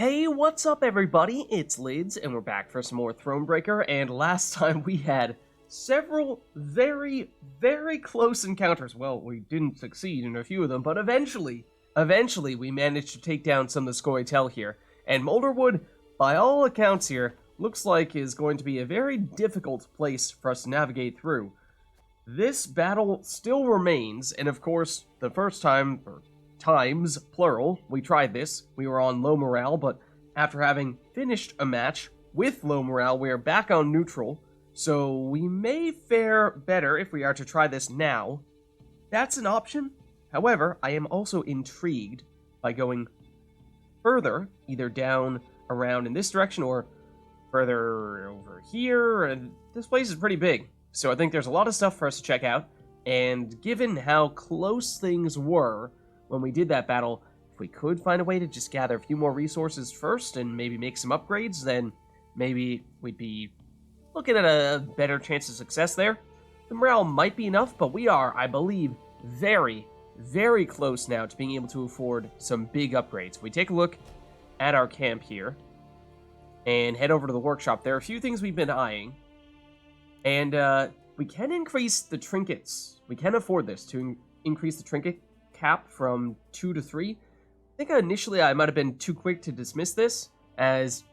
Hey, what's up everybody? It's Lyds, and we're back for some more Thronebreaker, and last time we had several very close encounters. Well, we didn't succeed in a few of them, but eventually we managed to take down some of the Scoia'Tael here, and Molderwood, by all accounts here, looks like is going to be a very difficult place for us to navigate through. This battle still remains, and of course, the first time, or times, plural, we tried this. We were on low morale, but after having finished a match with low morale, we are back on neutral, so we may fare better if we are to try this now. That's an option. However, I am also intrigued by going further, either down around in this direction or further over here, and this place is pretty big, so I think there's a lot of stuff for us to check out, and given how close things were when we did that battle, if we could find a way to just gather a few more resources first and maybe make some upgrades, then maybe we'd be looking at a better chance of success there. The morale might be enough, but we are, I believe, very close now to being able to afford some big upgrades. If we take a look at our camp here and head over to the workshop, there are a few things we've been eyeing, and we can increase the trinkets. We can afford this, to increase the trinket cap from 2 to 3. I think initially I might have been too quick to dismiss this as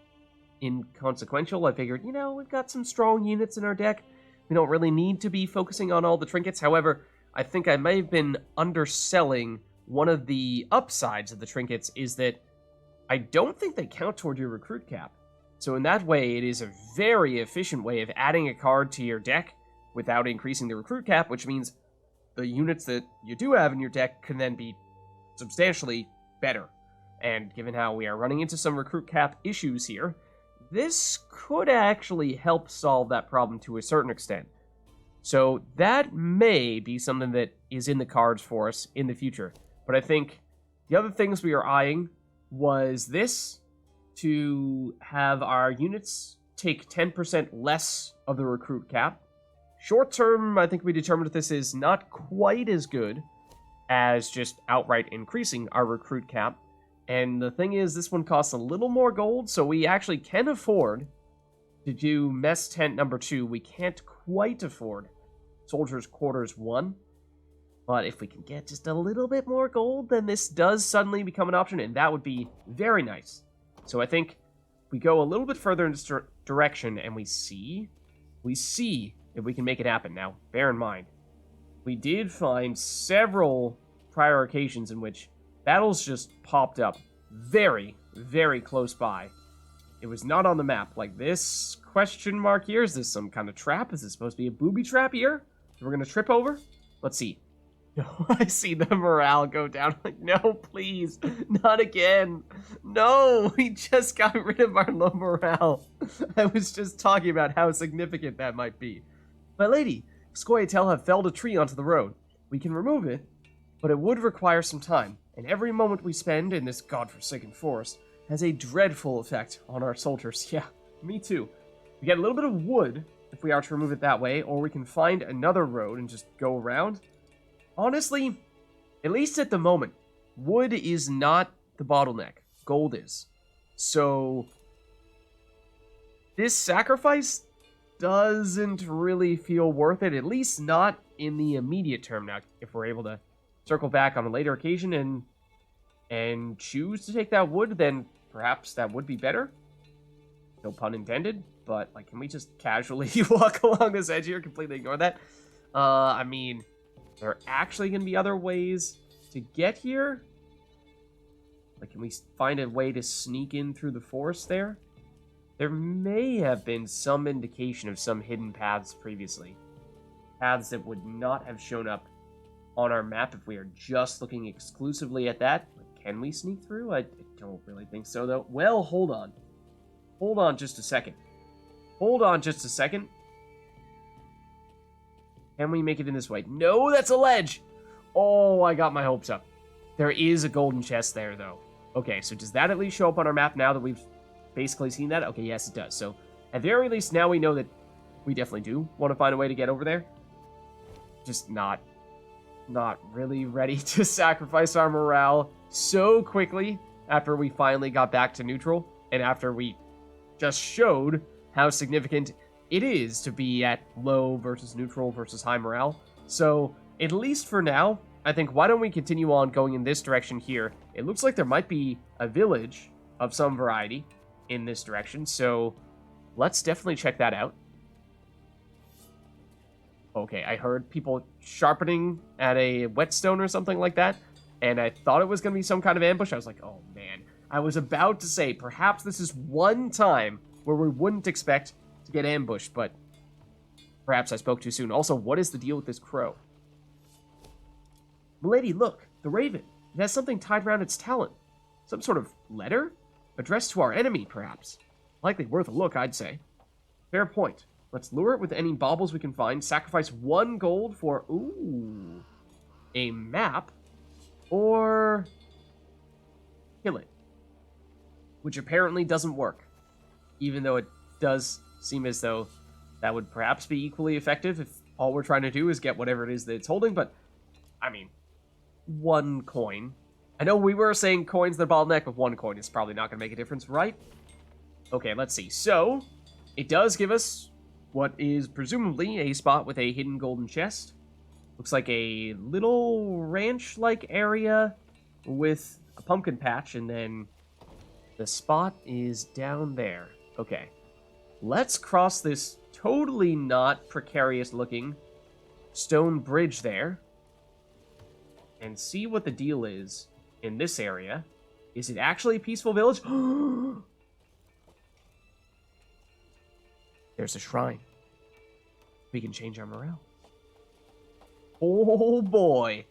inconsequential. I figured, we've got some strong units in our deck. We don't really need to be focusing on all the trinkets. However, I think I may have been underselling one of the upsides of the trinkets is that I don't think they count toward your recruit cap. So in that way, it is a very efficient way of adding a card to your deck without increasing the recruit cap, which means the units that you do have in your deck can then be substantially better. And given how we are running into some recruit cap issues here, this could actually help solve that problem to a certain extent. So that may be something that is in the cards for us in the future. But I think the other things we are eyeing was this, to have our units take 10% less of the recruit cap. Short term, I think we determined that this is not quite as good as just outright increasing our recruit cap. And the thing is, this one costs a little more gold, so we actually can afford to do Mess Tent number 2. We can't quite afford Soldiers' Quarters 1. But if we can get just a little bit more gold, then this does suddenly become an option, and that would be very nice. So I think we go a little bit further in this direction, and we see if we can make it happen. Now, bear in mind, we did find several prior occasions in which battles just popped up very close by. It was not on the map. Like this question mark here, is this some kind of trap? Is this supposed to be a booby trap here that we're going to trip over? Let's see. No, I see the morale go down. Like, no, please, not again. No, we just got rid of our low morale. I was just talking about how significant that might be. My lady, Scoia'Tael have felled a tree onto the road. We can remove it, but it would require some time, and every moment we spend in this godforsaken forest has a dreadful effect on our soldiers. Yeah, me too. We get a little bit of wood if we are to remove it that way, or we can find another road and just go around. Honestly, at least at the moment, wood is not the bottleneck. Gold is. So, this sacrifice doesn't really feel worth it, at least not in the immediate term. Now, if we're able to circle back on a later occasion and choose to take that wood, then perhaps that would be better. No pun intended, but like, can we just casually walk along this edge here, completely ignore that? I mean, there are actually going to be other ways to get here. Like, can we find a way to sneak in through the forest there? There may have been some indication of some hidden paths previously. Paths that would not have shown up on our map if we are just looking exclusively at that. Can we sneak through? I don't really think so, though. Well, hold on. Hold on just a second. Hold on just a second. Can we make it in this way? No, that's a ledge! Oh, I got my hopes up. There is a golden chest there, though. Okay, so does that at least show up on our map now that we've basically seen that? Okay, yes, it does. So, at the very least, now we know that we definitely do want to find a way to get over there. Just not really ready to sacrifice our morale so quickly after we finally got back to neutral, and after we just showed how significant it is to be at low versus neutral versus high morale. So, at least for now, I think why don't we continue on going in this direction here. It looks like there might be a village of some variety in this direction, so let's definitely check that out. Okay, I heard people sharpening at a whetstone or something like that, and I thought it was going to be some kind of ambush. I was like, oh man. I was about to say, perhaps this is one time where we wouldn't expect to get ambushed, but perhaps I spoke too soon. Also, what is the deal with this crow? Milady, look, the raven. It has something tied around its talon. Some sort of letter? Addressed to our enemy, perhaps. Likely worth a look, I'd say. Fair point. Let's lure it with any baubles we can find. Sacrifice 1 gold for, ooh, a map. Or kill it. Which apparently doesn't work. Even though it does seem as though that would perhaps be equally effective if all we're trying to do is get whatever it is that it's holding. But, I mean, 1 coin. I know we were saying coins the bottleneck, but 1 coin is probably not going to make a difference, right? Okay, let's see. So, it does give us what is presumably a spot with a hidden golden chest. Looks like a little ranch-like area with a pumpkin patch, and then the spot is down there. Okay. Let's cross this totally not precarious-looking stone bridge there and see what the deal is in this area. Is it actually a peaceful village? There's a shrine. We can change our morale. Oh boy.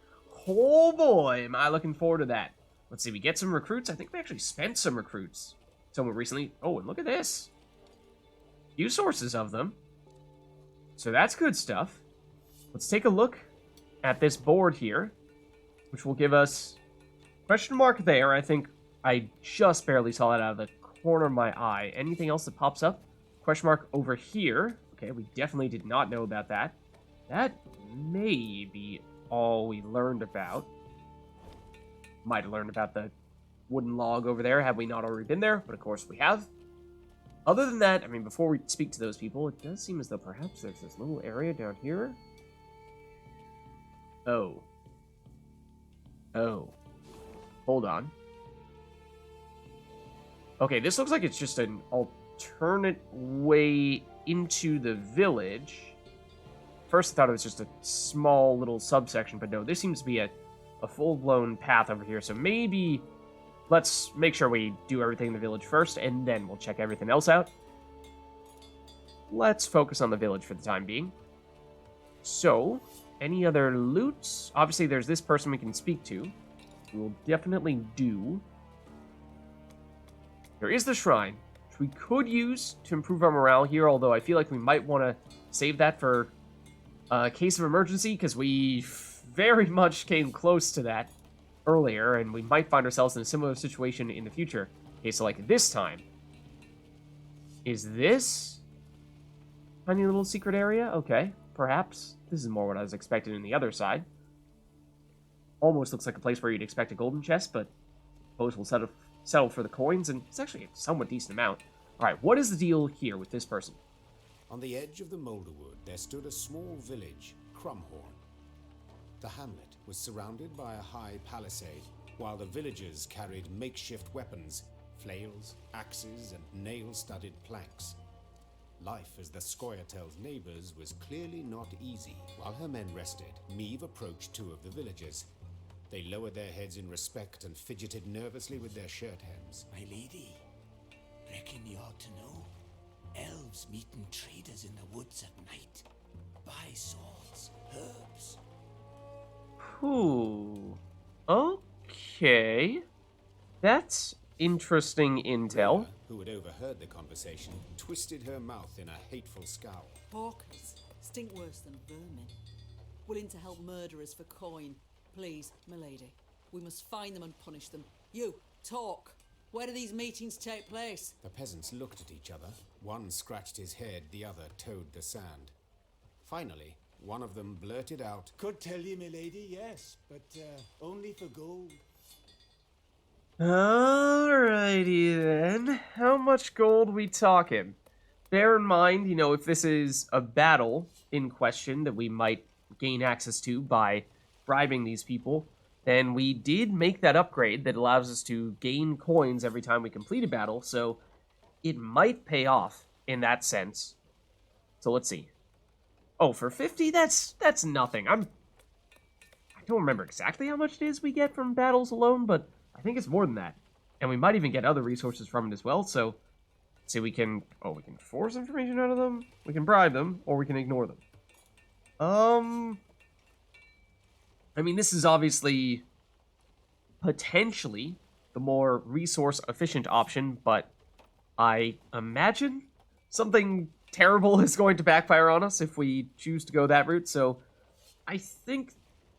Oh boy, am I looking forward to that. Let's see, we get some recruits. I think we actually spent some recruits somewhat recently. Oh, and look at this. Few sources of them. So that's good stuff. Let's take a look at this board here, which will give us question mark there. I think I just barely saw that out of the corner of my eye. Anything else that pops up? Question mark over here. Okay, we definitely did not know about that. That may be all we learned about. Might have learned about the wooden log over there, had we not already been there, but of course we have. Other than that, I mean, before we speak to those people, it does seem as though perhaps there's this little area down here. Oh. Oh. Hold on. Okay, this looks like it's just an alternate way into the village. First I thought it was just a small little subsection, but no, this seems to be a full-blown path over here, so maybe let's make sure we do everything in the village first, and then we'll check everything else out. Let's focus on the village for the time being. So, any other loots? Obviously, there's this person we can speak to. We'll definitely do. There is the shrine, which we could use to improve our morale here, although I feel like we might want to save that for a case of emergency, because we very much came close to that earlier, and we might find ourselves in a similar situation in the future. Okay, so like this time. Is this tiny little secret area? Okay, perhaps. This is more what I was expecting in the other side. Almost looks like a place where you'd expect a golden chest, but I suppose we'll settle for the coins, and it's actually a somewhat decent amount. Alright, what is the deal here with this person? On the edge of the Moulderwood, there stood a small village, Crumhorn. The hamlet was surrounded by a high palisade, while the villagers carried makeshift weapons, flails, axes, and nail-studded planks. Life as the Scoia'Tael's neighbors was clearly not easy. While her men rested, Meve approached 2 of the villagers. They lowered their heads in respect and fidgeted nervously with their shirt hems. My lady, reckon you ought to know. Elves meeting traders in the woods at night. Buy swords, herbs. Ooh. Okay. That's interesting intel. Rivia, who had overheard the conversation, twisted her mouth in a hateful scowl. Hawkers stink worse than vermin. Willing to help murderers for coin. Please, milady. We must find them and punish them. You, talk. Where do these meetings take place? The peasants looked at each other. One scratched his head, the other toed the sand. Finally, one of them blurted out, Could tell you, my lady, yes, but only for gold. Alrighty then. How much gold we talking? Bear in mind, if this is a battle in question that we might gain access to by bribing these people, then we did make that upgrade that allows us to gain coins every time we complete a battle, so it might pay off in that sense. So let's see. Oh, for 50, that's nothing. I don't remember exactly how much it is we get from battles alone, but I think it's more than that. And we might even get other resources from it as well, so let's see, we can force information out of them, we can bribe them, or we can ignore them. I mean, this is obviously potentially the more resource-efficient option, but I imagine something terrible is going to backfire on us if we choose to go that route, so I think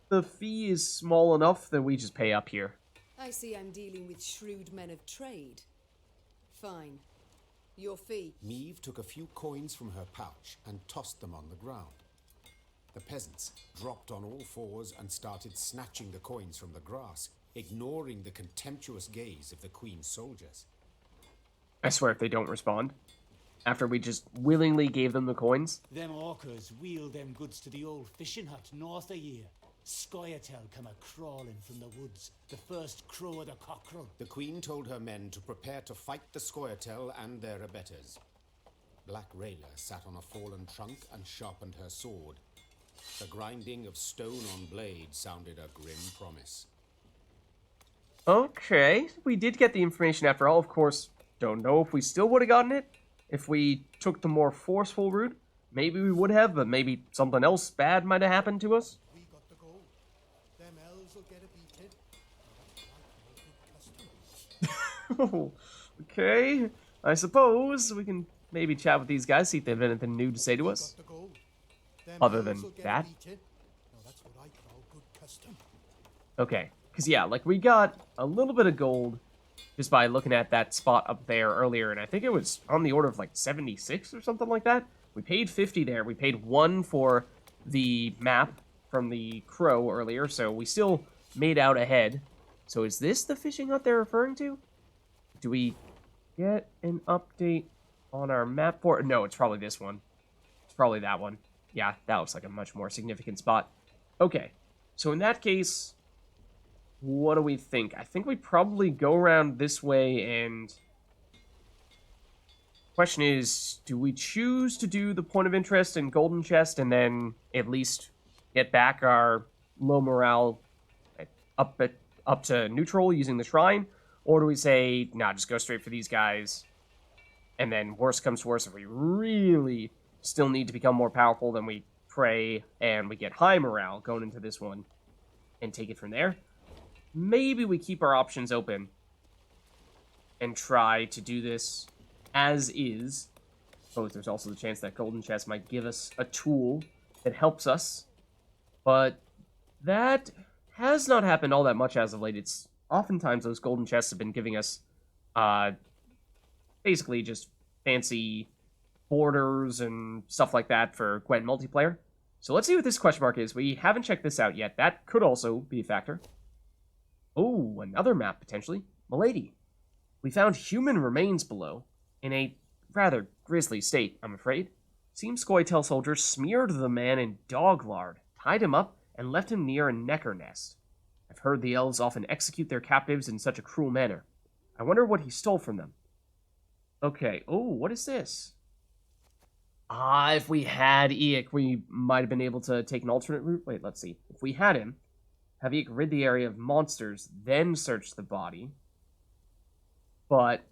the fee is small enough that we just pay up here. I see I'm dealing with shrewd men of trade. Fine. Your fee. Meve took a few coins from her pouch and tossed them on the ground. The peasants dropped on all fours and started snatching the coins from the grass, ignoring the contemptuous gaze of the Queen's soldiers. I swear if they don't respond, after we just willingly gave them the coins. Them orcas wheeled them goods to the old fishing hut north of here. Scoia'Tael come a-crawling from the woods, the first crow of the cockerel. The Queen told her men to prepare to fight the Scoia'Tael and their abettors. Black Rayla sat on a fallen trunk and sharpened her sword. The grinding of stone on blade sounded a grim promise. Okay, we did get the information after all. Of course, don't know if we still would have gotten it. If we took the more forceful route, maybe we would have, but maybe something else bad might have happened to us. We got the gold. Them elves will get a beating. Okay, I suppose we can maybe chat with these guys, see if they have anything new to say to us. Got the gold. Them Other elves than will get a that? beating. Now that's what I call good custom. Okay, because yeah, like we got a little bit of gold just by looking at that spot up there earlier, and I think it was on the order of like 76 or something like that. We paid 50 there. We paid 1 for the map from the crow earlier, so we still made out ahead. So is this the fishing hut they're referring to? Do we get an update on our map for it? No, it's probably this one. It's probably that one. Yeah, that looks like a much more significant spot. Okay, so in that case, what do we think? I think we probably go around this way, and question is, do we choose to do the point of interest and golden chest and then at least get back our low morale up to neutral using the shrine? Or do we say, nah, just go straight for these guys, and then worst comes to worst, if we really still need to become more powerful, then we pray and we get high morale going into this one and take it from there? Maybe we keep our options open and try to do this as is. But there's also the chance that golden chest might give us a tool that helps us. But that has not happened all that much as of late. It's oftentimes those golden chests have been giving us basically just fancy borders and stuff like that for Gwent multiplayer. So let's see what this question mark is. We haven't checked this out yet. That could also be a factor. Oh, another map, potentially. Milady. We found human remains below, in a rather grisly state, I'm afraid. Seems Scoia'Tael soldiers smeared the man in dog lard, tied him up, and left him near a necker nest. I've heard the elves often execute their captives in such a cruel manner. I wonder what he stole from them. Okay, oh, what is this? Ah, if we had Eik, we might have been able to take an alternate route. Wait, let's see. If we had him, have Eik rid the area of monsters, then search the body. But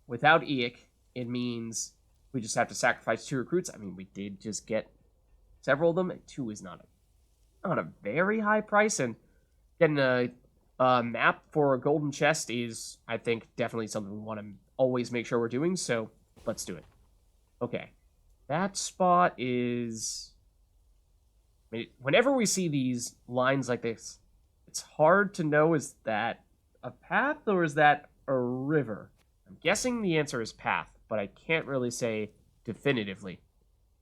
without Eik, it means we just have to sacrifice 2 recruits. I mean, we did just get several of them, and 2 is not a very high price, and getting a map for a golden chest is, I think, definitely something we want to always make sure we're doing, so let's do it. Okay. That spot is... I mean, whenever we see these lines like this, it's hard to know, is that a path or is that a river? I'm guessing the answer is path, but I can't really say definitively.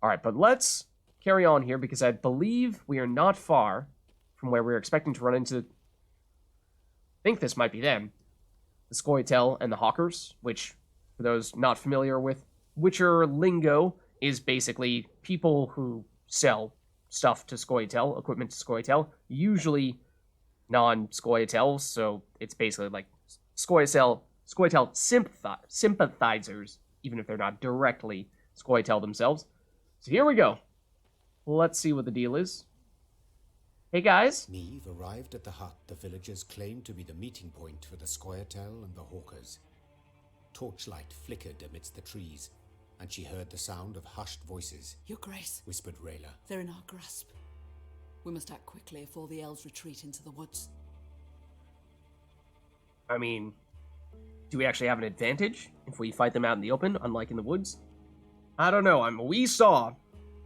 Alright, but let's carry on here, because I believe we are not far from where we're expecting to run into... I think this might be them. the Scoia'Tael and the Hawkers, which, for those not familiar with Witcher lingo, is basically people who sell stuff to Scoia'Tael, equipment to Scoia'Tael, usually non-Scoia'Tael, so it's basically like Scoia'Tael sympathizers, even if they're not directly Scoia'Tael themselves. So here we go. Let's see what the deal is. Hey guys. Meve arrived at the hut the villagers claimed to be the meeting point for the Scoia'Tael and the Hawkers. Torchlight flickered amidst the trees, and she heard the sound of hushed voices. Your Grace, Whispered Rayla. they're in our grasp. We must act quickly before the elves retreat into the woods. I mean, do we actually have an advantage if we fight them out in the open, unlike in the woods? I don't know. We saw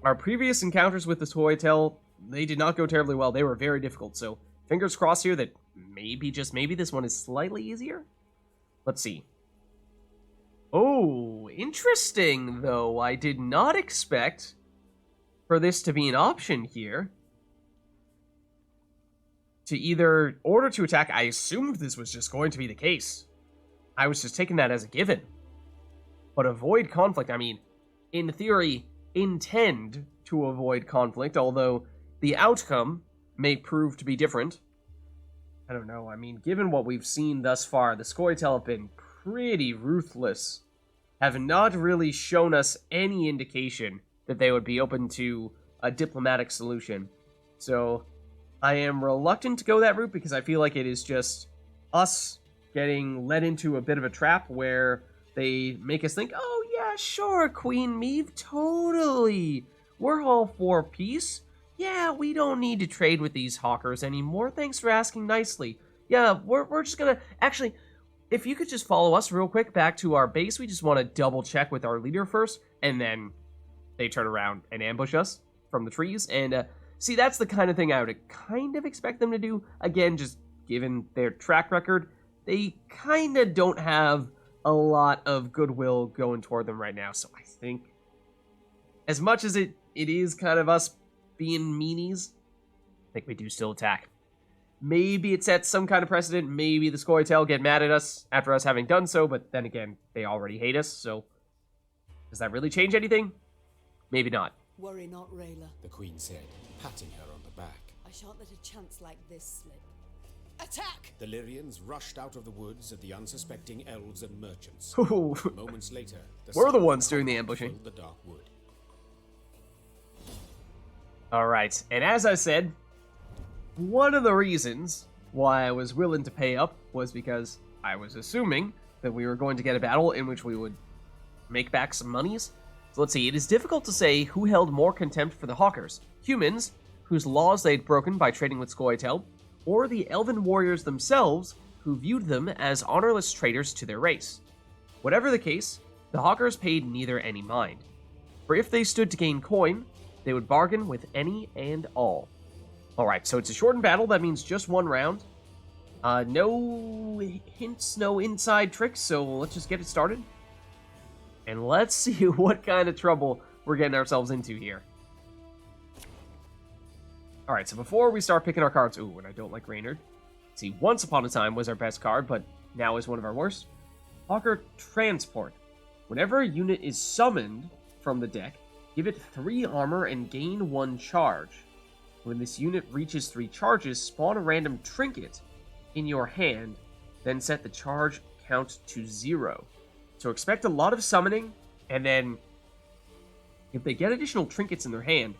our previous encounters with the Scoia'Tael. They did not go terribly well. They were very difficult. So fingers crossed here that maybe, just maybe, this one is slightly easier. Let's see. Oh, interesting, though. I did not expect for this to be an option here. To either order to attack, I assumed this was just going to be the case. I was just taking that as a given. But avoid conflict, I mean, in theory, intend to avoid conflict, although the outcome may prove to be different. I don't know, I mean, given what we've seen thus far, the Scoia'Tael have been pretty ruthless. Have not really shown us any indication that they would be open to a diplomatic solution. So I am reluctant to go that route because I feel like it is just us getting led into a bit of a trap where they make us think, oh yeah, sure, Queen Meve, totally. We're all for peace. Yeah, we don't need to trade with these hawkers anymore. Thanks for asking nicely. Yeah, we're just gonna... Actually, if you could just follow us real quick back to our base, we just want to double check with our leader first, and then they turn around and ambush us from the trees. And see, that's the kind of thing I would kind of expect them to do. Again, just given their track record, they kind of don't have a lot of goodwill going toward them right now. So I think, as much as it is kind of us being meanies, I think we do still attack. Maybe it sets some kind of precedent. Maybe the Scoia'Tael get mad at us after us having done so, but then again, they already hate us, so does that really change anything? Maybe not. Worry not, Rayla. The Queen said, patting her on the back. I shan't let a chance like this slip. Attack! The Lyrians rushed out of the woods at the unsuspecting elves and merchants. Ooh. Moments later, We're the sound ones of doing the combat ambushing. filled the dark wood. Alright, and as I said, one of the reasons why I was willing to pay up was because I was assuming that we were going to get a battle in which we would make back some monies. So let's see, it is difficult to say who held more contempt for the Hawkers, humans, whose laws they'd broken by trading with Scoia'Tael, or the elven warriors themselves, who viewed them as honorless traitors to their race. Whatever the case, the Hawkers paid neither any mind, for if they stood to gain coin, they would bargain with any and all. Alright, so it's a shortened battle, that means just one round. No hints, no inside tricks, so let's just get it started. And let's see what kind of trouble we're getting ourselves into here. Alright, so before we start picking our cards... Ooh, and I don't like Reynard. See, once upon a time was our best card, but now is one of our worst. Hawker Transport. Whenever a unit is summoned from the deck, give it 3 armor and gain 1 charge. When this unit reaches 3 charges, spawn a random trinket in your hand, then set the charge count to 0. So expect a lot of summoning, and then if they get additional trinkets in their hand,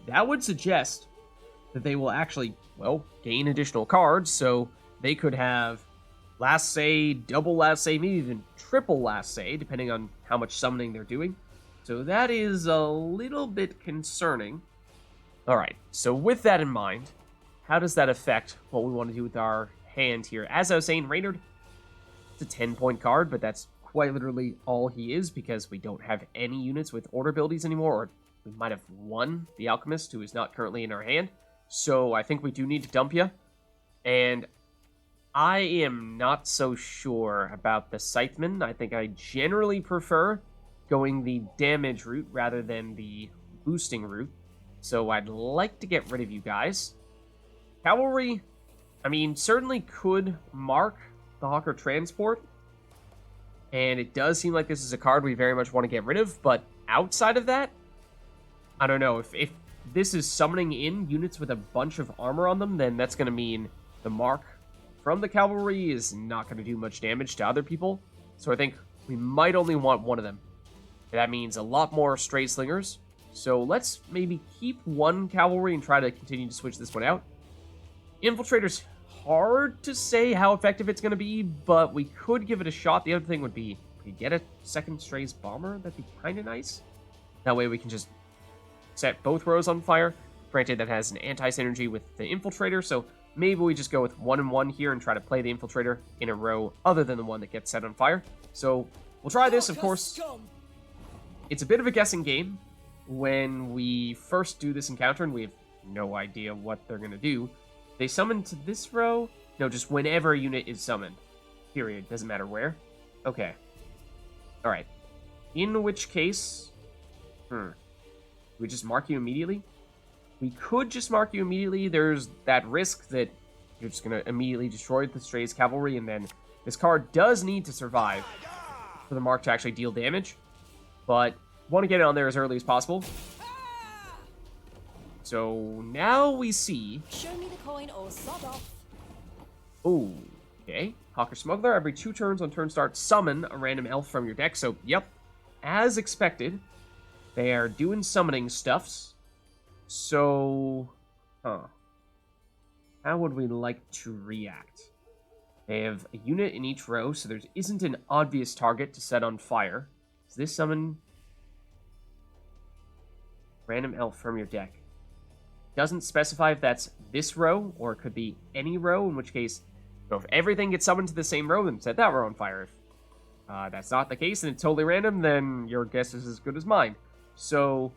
that would suggest that they will actually, well, gain additional cards, so they could have last say, double last say, maybe even triple last say, depending on how much summoning they're doing. So that is a little bit concerning. Alright, so with that in mind, how does that affect what we want to do with our hand here? As I was saying, Reynard, it's a 10-point card, but that's quite literally all he is, because we don't have any units with order abilities anymore, or we might have one, the Alchemist, who is not currently in our hand. So I think we do need to dump you. And I am not so sure about the Scytheman. I think I generally prefer going the damage route rather than the boosting route. So I'd like to get rid of you guys. Cavalry, I mean, certainly could mark the Hawker Transport. And it does seem like this is a card we very much want to get rid of, but outside of that, I don't know. If this is summoning in units with a bunch of armor on them, then that's going to mean the mark from the cavalry is not going to do much damage to other people. So I think we might only want one of them. And that means a lot more stray slingers. So let's maybe keep one cavalry and try to continue to switch this one out. Infiltrator's hard to say how effective it's going to be, but we could give it a shot. The other thing would be, if we get a second strays bomber, that'd be kind of nice. That way we can just set both rows on fire. Granted, that has an anti-synergy with the infiltrator, so maybe we just go with 1 and 1 here and try to play the infiltrator in a row other than the one that gets set on fire. So we'll try this, of course. It's a bit of a guessing game when we first do this encounter and we have no idea what they're going to do. They summon to this row? No, just whenever a unit is summoned. Period. Doesn't matter where. Okay. Alright. In which case... we just mark you immediately? We could just mark you immediately. There's that risk that you're just going to immediately destroy the Stray's cavalry, and then this card does need to survive for the mark to actually deal damage. But want to get it on there as early as possible. So now we see... Show me the coin or sod off. Ooh, okay. Hawker Smuggler, every 2 turns on turn start, summon a random elf from your deck. So, yep, as expected, they are doing summoning stuffs. So, how would we like to react? They have a unit in each row, so there isn't an obvious target to set on fire. Does this summon random elf from your deck? Doesn't specify if that's this row, or it could be any row, in which case, if everything gets summoned to the same row, then set that row on fire. If that's not the case and it's totally random, then your guess is as good as mine. So,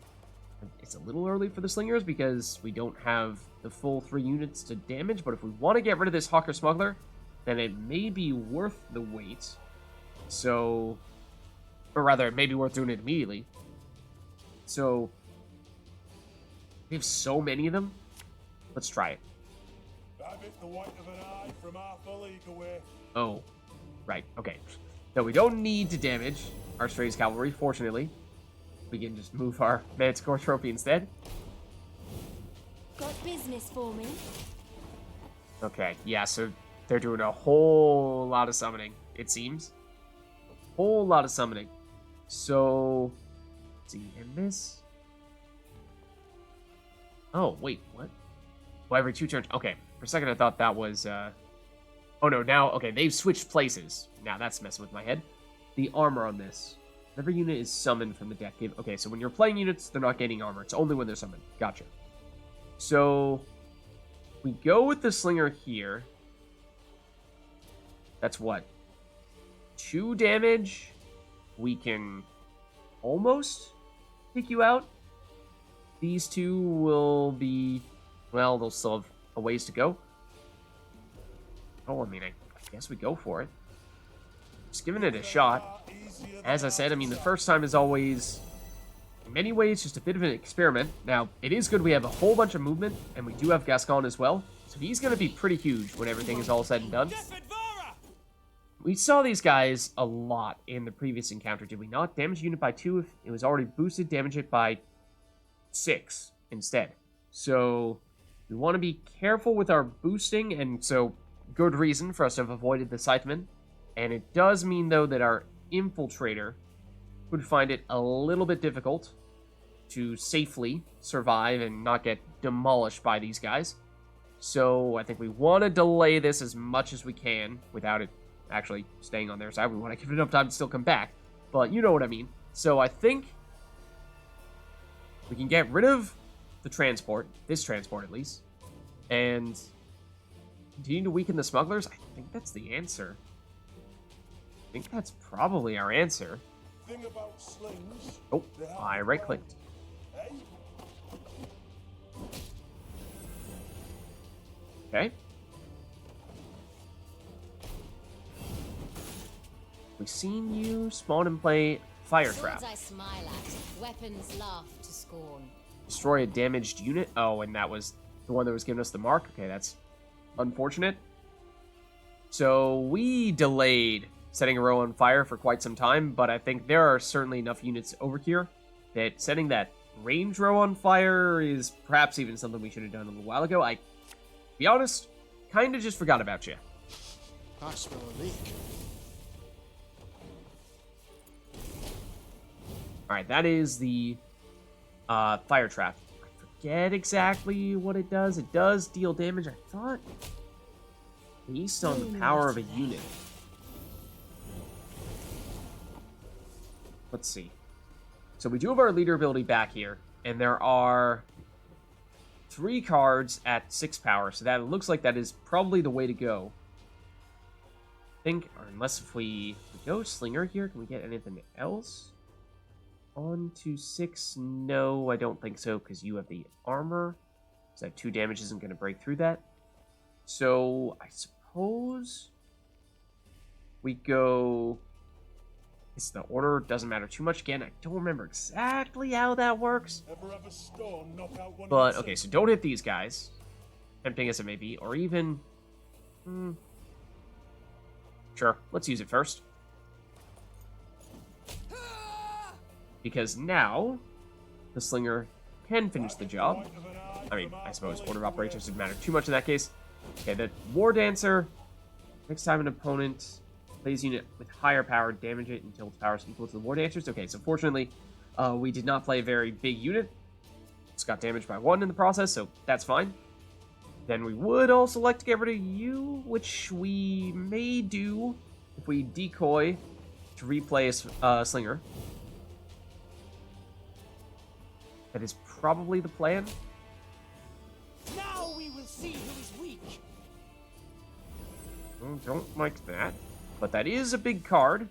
it's a little early for the Slingers because we don't have the full 3 units to damage, but if we want to get rid of this Hawker Smuggler, then it may be worth the wait. So, or rather, it may be worth doing it immediately. So, we have so many of them. Let's try it. The white of an eye from half a league away. Oh, right, okay. No, we don't need to damage our Stray's cavalry, fortunately. We can just move our Manticore trophy instead. Got business for me? Okay, yeah, so they're doing a whole lot of summoning, it seems. A whole lot of summoning. So, let's see, and this... Oh, wait, what? Well, every 2 turns... Okay, for a second I thought that was, Oh, no, now... Okay, they've switched places. Now that's messing with my head. The armor on this. Every unit is summoned from the deck. Okay, so when you're playing units, they're not gaining armor. It's only when they're summoned. Gotcha. So, we go with the Slinger here. That's what? 2 damage? We can almost take you out. These 2 will be... Well, they'll still have a ways to go. Oh, I mean, I guess we go for it. Just giving it a shot. As I said, I mean, the first time is always, in many ways, just a bit of an experiment. Now, it is good we have a whole bunch of movement, and we do have Gascon as well. So he's going to be pretty huge when everything is all said and done. We saw these guys a lot in the previous encounter, did we not? Damage unit by 2 if it was already boosted, damage it by 6 instead. So we want to be careful with our boosting, and so good reason for us to have avoided the Scytheman. And it does mean, though, that our Infiltrator would find it a little bit difficult to safely survive and not get demolished by these guys. So I think we want to delay this as much as we can without it actually staying on their side. We want to give it enough time to still come back, but you know what I mean. So I think we can get rid of the transport, this transport at least, and continue to weaken the smugglers. I think that's the answer. I think that's probably our answer. Thing about slings, Oh, I right-clicked. eh? Okay. We've seen you spawn and play Fire Trap. Swords I smile at, weapons laugh to scorn. Destroy a damaged unit. Oh, and that was the one that was giving us the mark. Okay, that's unfortunate. So we delayed setting a row on fire for quite some time, but I think there are certainly enough units over here that setting that range row on fire is perhaps even something we should have done a little while ago. I, to be honest, kind of just forgot about you. I smell a leak. Alright, that is the fire trap. I forget exactly what it does. It does deal damage, I thought. Based on the power of a unit. Let's see. So we do have our leader ability back here, and there are 3 cards at 6 power, so that looks like that is probably the way to go. I think, or unless if we go Slinger here, can we get anything else? On to 6, no, I don't think so, because you have the armor. So that 2 damage isn't going to break through that. So, I suppose we go... It's the order, doesn't matter too much. Again, I don't remember exactly how that works. Ever have a storm knock out one But, of okay, so don't hit these guys. Tempting as it may be, or even... Sure, let's use it first. Because now, the Slinger can finish the job. I mean, I suppose order of operations doesn't matter too much in that case. Okay, the War Dancer. Next time an opponent plays a unit with higher power, damage it until its power is equal to the War Dancer's. Okay, so fortunately, we did not play a very big unit. It's got damaged by 1 in the process, so that's fine. Then we would also like to get rid of you, which we may do if we decoy to replay a Slinger. That is probably the plan. Now we will see who is weak. Don't like that. But that is a big card.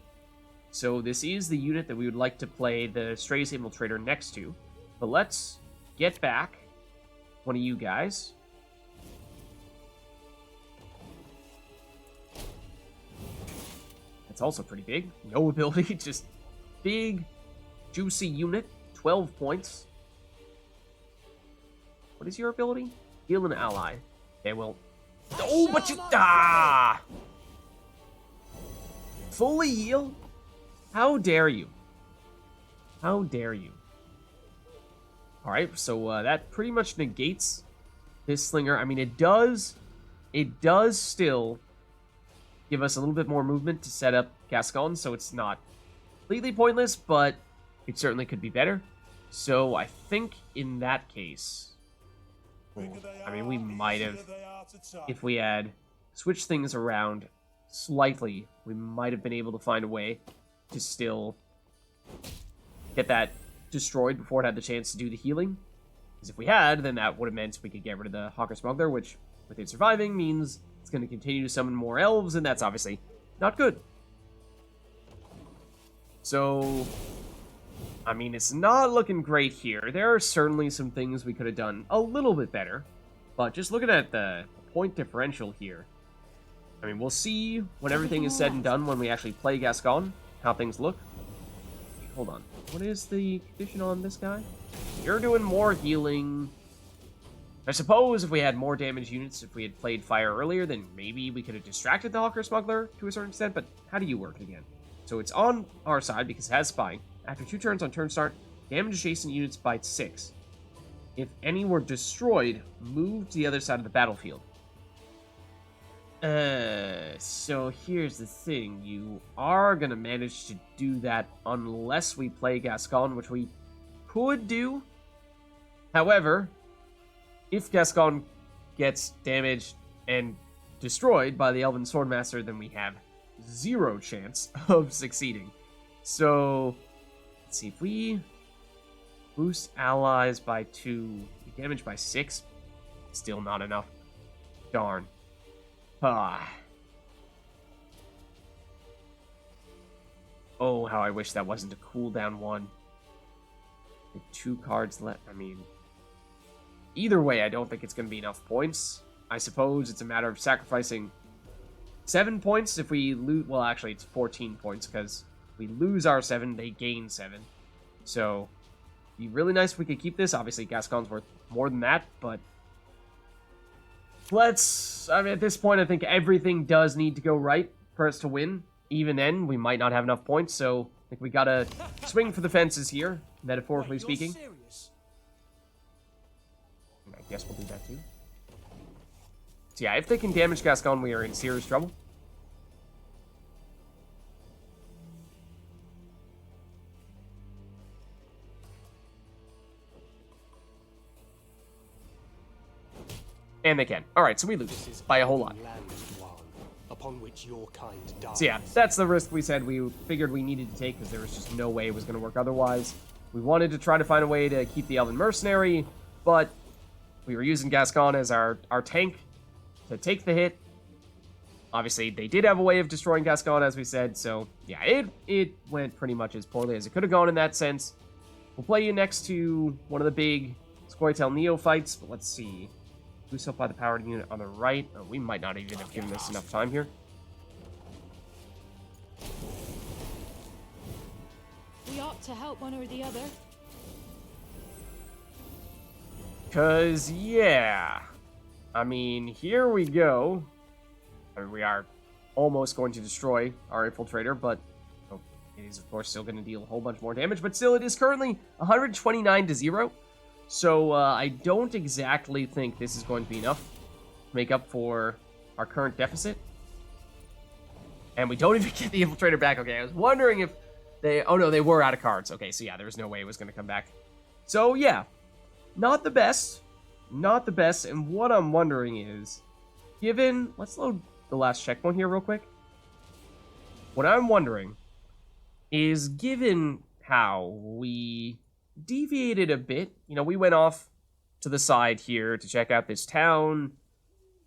So this is the unit that we would like to play the Strays Infiltrator next to. But let's get back one of you guys. That's also pretty big. No ability, just big, juicy unit. 12 points. What is your ability? Heal an ally. They will... Oh, but you... Ah! Fully heal? How dare you? How dare you? Alright, so that pretty much negates this Slinger. I mean, it does still give us a little bit more movement to set up Gascon, so it's not completely pointless, but it certainly could be better. So I think in that case... I mean, we might have, if we had switched things around slightly, we might have been able to find a way to still get that destroyed before it had the chance to do the healing. Because if we had, then that would have meant we could get rid of the Hawker Smuggler, which, with it surviving, means it's going to continue to summon more elves, and that's obviously not good. So... I mean, it's not looking great here. There are certainly some things we could have done a little bit better. But just looking at the point differential here, I mean, we'll see when everything is said and done when we actually play Gascon, how things look. Hold on. What is the condition on this guy? You're doing more healing. I suppose if we had more damage units, if we had played fire earlier, then maybe we could have distracted the Hawker Smuggler to a certain extent, but how do you work it again? So it's on our side because it has spying. After 2 turns on turn start, damage adjacent units by 6. If any were destroyed, move to the other side of the battlefield. So here's the thing. You are going to manage to do that unless we play Gascon, which we could do. However, if Gascon gets damaged and destroyed by the Elven Swordmaster, then we have 0 chance of succeeding. So... Let's see, if we boost allies by 2, damage by 6, still not enough. Darn. Ah. Oh, how I wish that wasn't a cooldown one. The 2 cards left, I mean... Either way, I don't think it's going to be enough points. I suppose it's a matter of sacrificing 7 points if we lose... Well, actually, it's 14 points, because... we lose our 7, they gain 7. So, it'd be really nice if we could keep this. Obviously, Gascon's worth more than that, but... I mean, at this point, I think everything does need to go right for us to win. Even then, we might not have enough points, so I think we gotta swing for the fences here, metaphorically speaking. Serious? I guess we'll do that too. So yeah, if they can damage Gascon, we are in serious trouble. And they can. Alright, so we lose by a whole lot. Land, Dwan, upon which your kind dies. So yeah, that's the risk we said we figured we needed to take because there was just no way it was going to work otherwise. We wanted to try to find a way to keep the Elven Mercenary, but we were using Gascon as our tank to take the hit. Obviously, they did have a way of destroying Gascon, as we said, so yeah, it went pretty much as poorly as it could have gone in that sense. We'll play you next to one of the big Scoia'Tael neophytes, but let's see. Boost up by the powered unit on the right. Oh, we might not even have given this enough time here. We ought to help one or the other. Cause, yeah. I mean, here we go. I mean, we are almost going to destroy our infiltrator, but it is, of course, still going to deal a whole bunch more damage. But still, it is currently 129-0. So, I don't exactly think this is going to be enough to make up for our current deficit. And we don't even get the infiltrator back. Okay, I was wondering if they... Oh, no, they were out of cards. Okay, so yeah, there was no way it was going to come back. So, yeah, not the best. Not the best. And what I'm wondering is, given... Let's load the last checkpoint here real quick. What I'm wondering is, given how we deviated a bit, you know, we went off to the side here to check out this town,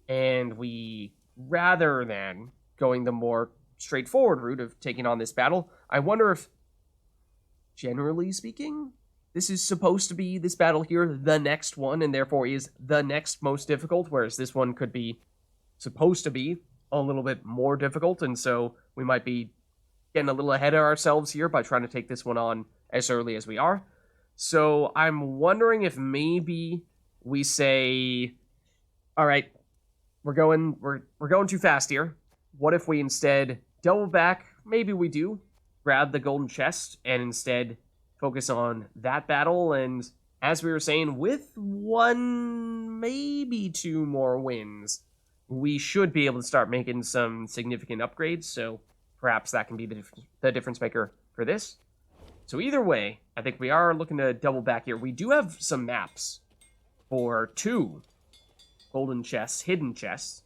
and we, rather than going the more straightforward route of taking on this battle, I wonder if, generally speaking, this is supposed to be, this battle here, the next one, and therefore is the next most difficult, whereas this one could be supposed to be a little bit more difficult, and so we might be getting a little ahead of ourselves here by trying to take this one on as early as we are. So I'm wondering if maybe we say, all right, we're going too fast here. What if we instead double back? Maybe we do. Grab the golden chest and instead focus on that battle. And as we were saying, with one, maybe two more wins, we should be able to start making some significant upgrades. So perhaps that can be the difference maker for this. So either way, I think we are looking to double back here. We do have some maps for 2 golden chests, hidden chests.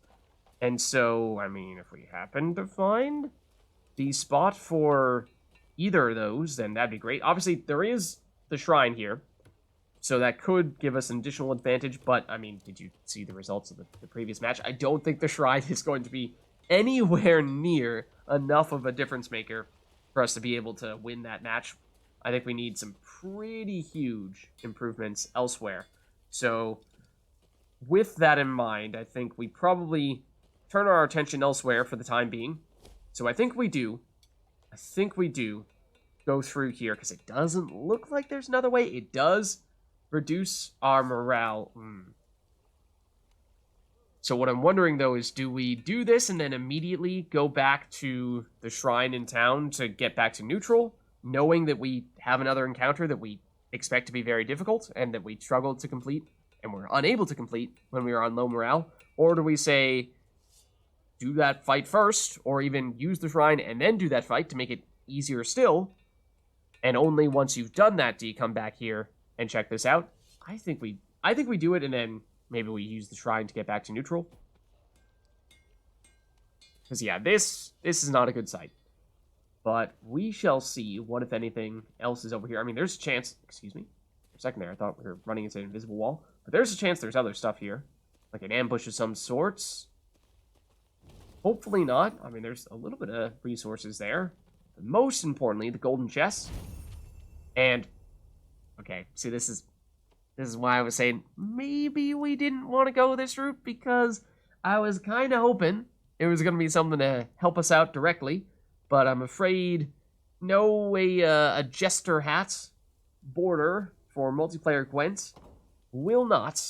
And so, I mean, if we happen to find the spot for either of those, then that'd be great. Obviously, there is the shrine here, so that could give us an additional advantage. But, I mean, did you see the results of the previous match? I don't think the shrine is going to be anywhere near enough of a difference maker for us to be able to win that match. I think we need some pretty huge improvements elsewhere. So, with that in mind, I think we probably turn our attention elsewhere for the time being. So I think we do go through here, because it doesn't look like there's another way. It does reduce our morale. So what I'm wondering, though, is do we do this and then immediately go back to the shrine in town to get back to neutral, knowing that we have another encounter that we expect to be very difficult and that we struggled to complete and were unable to complete when we were on low morale? Or do we say, do that fight first, or even use the shrine and then do that fight to make it easier still, and only once you've done that do you come back here and check this out? I think we do it, and then maybe we use the shrine to get back to neutral. Because yeah, this is not a good sight. But we shall see what, if anything, else is over here. I mean, there's a chance... Excuse me. For a second there, I thought we were running into an invisible wall. But there's a chance there's other stuff here. Like an ambush of some sorts. Hopefully not. I mean, there's a little bit of resources there. But most importantly, the golden chest. And... Okay, see, this is why I was saying maybe we didn't want to go this route, because I was kind of hoping it was going to be something to help us out directly. But I'm afraid a jester hat border for multiplayer Gwent will not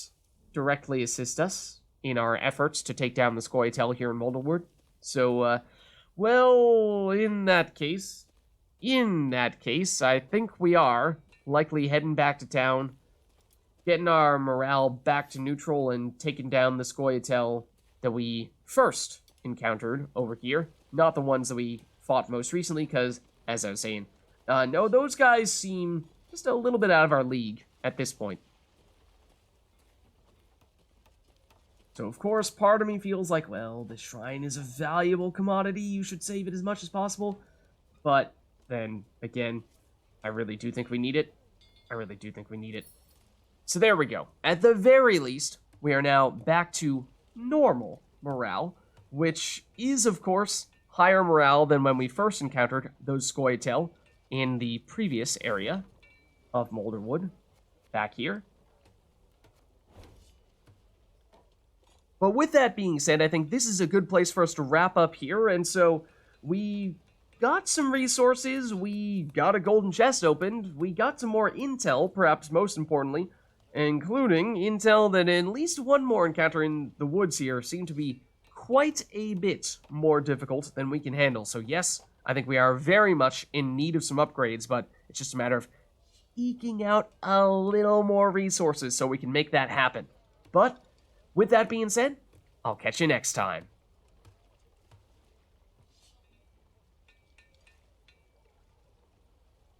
directly assist us in our efforts to take down the Scoia'Tael here in Moldalwood. So, well, in that case, I think we are likely heading back to town, getting our morale back to neutral, and taking down the Scoia'Tael that we first encountered over here. Not the ones that we fought most recently, because, as I was saying, no, those guys seem just a little bit out of our league at this point. So, of course, part of me feels like, well, the shrine is a valuable commodity, you should save it as much as possible. But then, again, I really do think we need it. So there we go. At the very least, we are now back to normal morale, which is, of course, higher morale than when we first encountered those Scoia'Tael in the previous area of Moldalwood, back here. But with that being said, I think this is a good place for us to wrap up here, and so we got some resources, we got a golden chest opened, we got some more intel, perhaps most importantly, including intel that at least one more encounter in the woods here seemed to be quite a bit more difficult than we can handle. So yes, I think we are very much in need of some upgrades, but it's just a matter of eking out a little more resources so we can make that happen. But with that being said, I'll catch you next time.